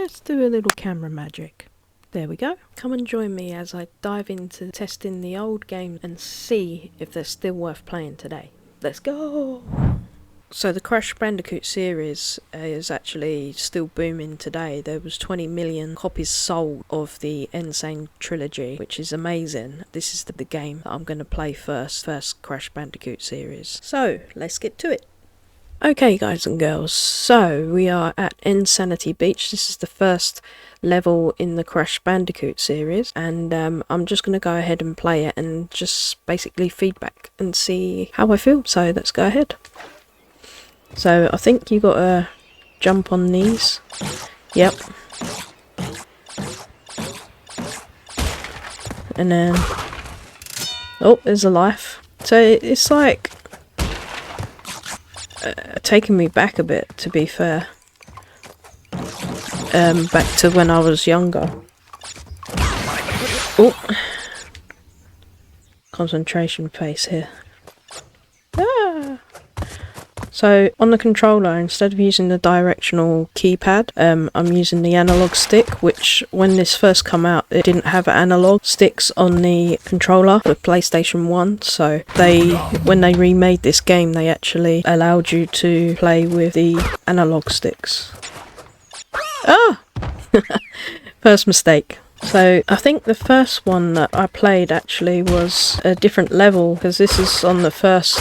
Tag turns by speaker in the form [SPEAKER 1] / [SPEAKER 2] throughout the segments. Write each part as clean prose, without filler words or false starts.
[SPEAKER 1] Let's do a little camera magic. There we go. Come and join me as I dive into testing the old games and see if they're still worth playing today. Let's go! So the Crash Bandicoot series is actually still booming today. There was 20 million copies sold of the Insane trilogy, which is amazing. This is the game that I'm going to play first Crash Bandicoot series. So let's get to it. Okay guys and girls, so we are at Insanity Beach. This is the first level in the Crash Bandicoot series, and I'm just going to go ahead and play it and just basically feedback and see how I feel. So let's go ahead. So I think you got to jump on these. Yep. And then, oh, there's a life. So it's like taking me back a bit, to be fair. Back to when I was younger. Oh, concentration phase here. Ah. So on the controller, instead of using the directional keypad, I'm using the analog stick, which when this first come out, it didn't have analog sticks on the controller for PlayStation 1. So when they remade this game, they actually allowed you to play with the analog sticks. Ah! First mistake. So I think the first one that I played actually was a different level, because this is on the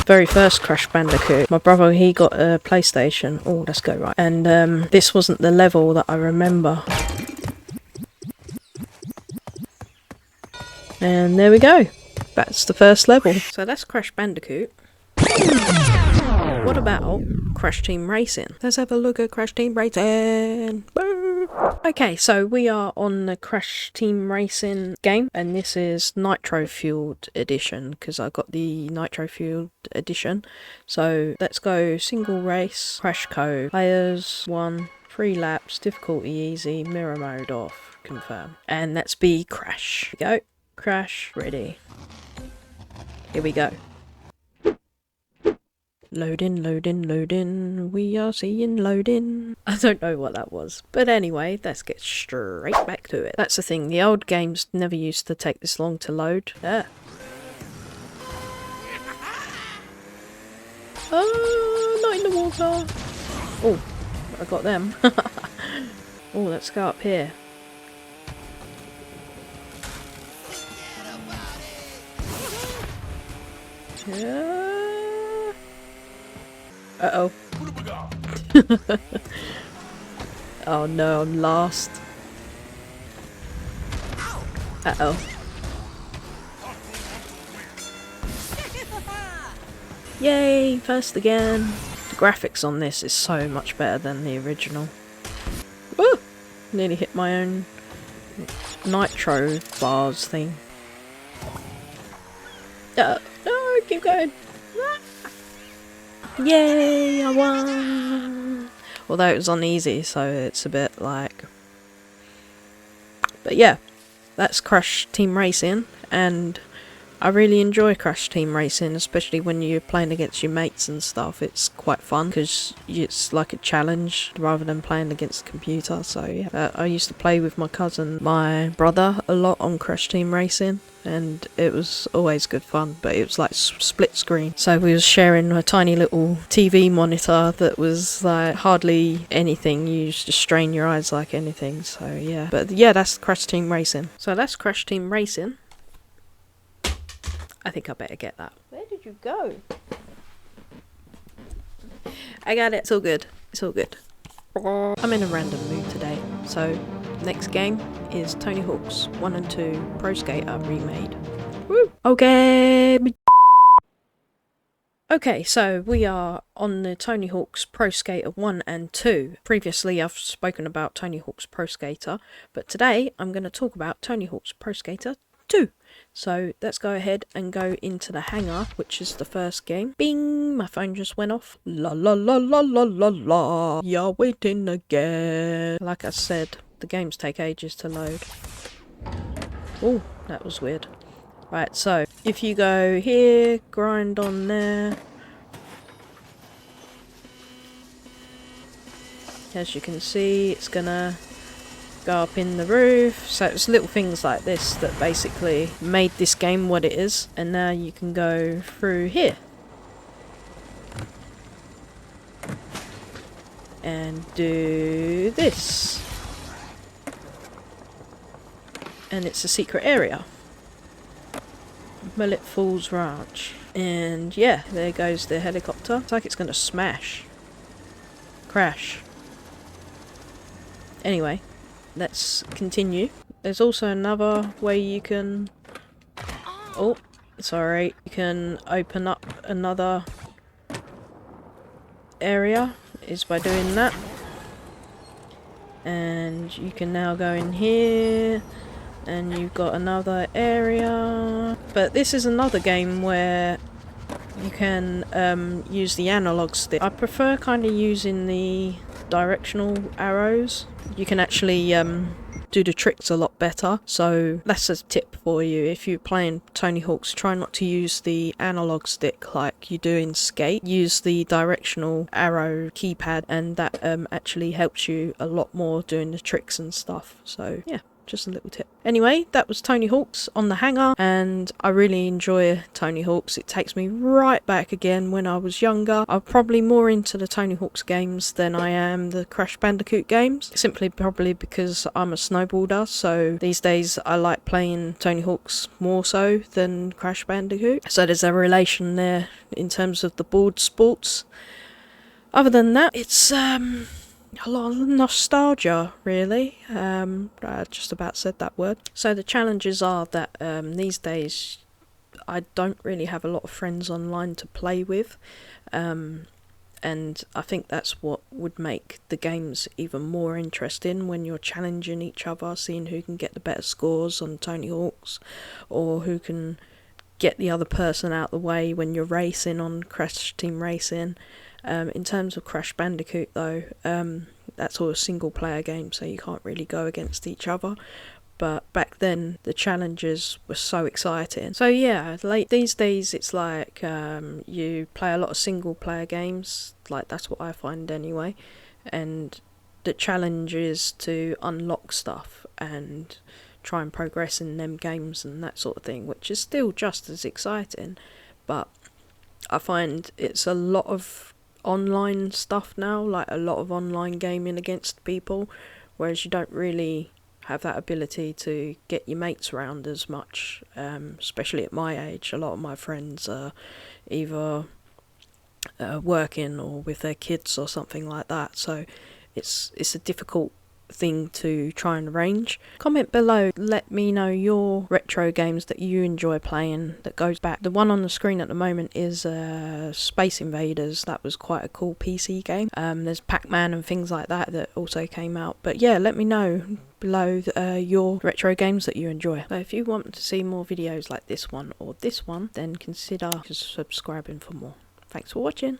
[SPEAKER 1] very first Crash Bandicoot. My brother, he got a PlayStation. Oh, let's go right. And this wasn't the level that I remember. And there we go. That's the first level. So that's Crash Bandicoot. What about Crash Team Racing? Let's have a look at Crash Team Racing. Boo! Okay, so we are on the Crash Team Racing game, and this is Nitro Fueled Edition, because I got the Nitro Fueled Edition. So let's go single race, crash code, players 1, 3 laps, difficulty easy, mirror mode off, confirm. And let's be Crash. Here we go. Crash, ready. Here we go. Loading, loading, loading. We are seeing loading. I don't know what that was. But anyway, let's get straight back to it. That's the thing. The old games never used to take this long to load. Ah. Oh, not in the water. Oh, I got them. Oh, let's go up here. Yeah. Uh-oh. Oh no, I'm lost. Uh-oh. Yay, first again. The graphics on this is so much better than the original. Woo! Nearly hit my own nitro bars thing. No, keep going. Yay, I won! Although it was on easy, so it's a bit like... But yeah, that's Crash Team Racing, and I really enjoy Crash Team Racing, especially when you're playing against your mates and stuff. It's quite fun, because it's like a challenge rather than playing against the computer, so yeah. I used to play with my cousin, my brother, a lot on Crash Team Racing, and it was always good fun, but it was like split screen. So we was sharing a tiny little TV monitor that was like hardly anything. You used to strain your eyes like anything, so yeah. But yeah, that's Crash Team Racing. So that's Crash Team Racing. I think I better get that. Where did you go? I got it. It's all good. It's all good. I'm in a random mood today. So, next game is Tony Hawk's 1 and 2 Pro Skater remade. Woo! Okay. Okay, so we are on the Tony Hawk's Pro Skater 1 and 2. Previously, I've spoken about Tony Hawk's Pro Skater, but today I'm going to talk about Tony Hawk's Pro Skater 2. So let's go ahead and go into the hangar, which is the first game. Bing! My phone just went off. La la la la la la la. You're waiting again. Like I said, the games take ages to load. Oh, that was weird. Right, so if you go here, grind on there. As you can see, it's gonna go up in the roof. So it's little things like this that basically made this game what it is. And now you can go through here. And do this. And it's a secret area. Mullet Falls Ranch. And yeah, there goes the helicopter. It's like it's going to smash. Crash. Anyway, let's continue. There's also another way you can... Oh, sorry. You can open up another area, is by doing that. And you can now go in here. And you've got another area. But this is another game where you can use the analog stick. I prefer kind of using the directional arrows. You can actually do the tricks a lot better. So that's a tip for you. If you're playing Tony Hawk's, try not to use the analog stick like you do in Skate. Use the directional arrow keypad, and that actually helps you a lot more doing the tricks and stuff. So yeah. Just a little tip. Anyway, that was Tony Hawk's on the Hangar, and I really enjoy Tony Hawk's. It takes me right back again when I was younger. I'm probably more into the Tony Hawk's games than I am the Crash Bandicoot games, simply probably because I'm a snowboarder, so these days I like playing Tony Hawk's more so than Crash Bandicoot. So there's a relation there in terms of the board sports. Other than that, it's a lot of nostalgia, really. I just about said that word. So the challenges are that these days I don't really have a lot of friends online to play with, and I think that's what would make the games even more interesting, when you're challenging each other, seeing who can get the better scores on Tony Hawk's, or who can get the other person out of the way when you're racing on Crash Team Racing. In terms of Crash Bandicoot though, that's all a single player game, so you can't really go against each other. But back then the challenges were so exciting. So yeah, these days it's like you play a lot of single player games, like that's what I find anyway, and the challenge is to unlock stuff and try and progress in them games and that sort of thing, which is still just as exciting, but I find it's a lot of online stuff now, like a lot of online gaming against people, whereas you don't really have that ability to get your mates around as much, especially at my age. A lot of my friends are either working or with their kids or something like that, so it's a difficult thing to try and arrange. Comment below, let me know your retro games that you enjoy playing that goes back. The one on the screen at the moment is Space Invaders. That was quite a cool PC game. There's Pac-Man and things like that that also came out. But yeah, let me know below your retro games that you enjoy. So if you want to see more videos like this one or this one, then consider subscribing for more. Thanks for watching.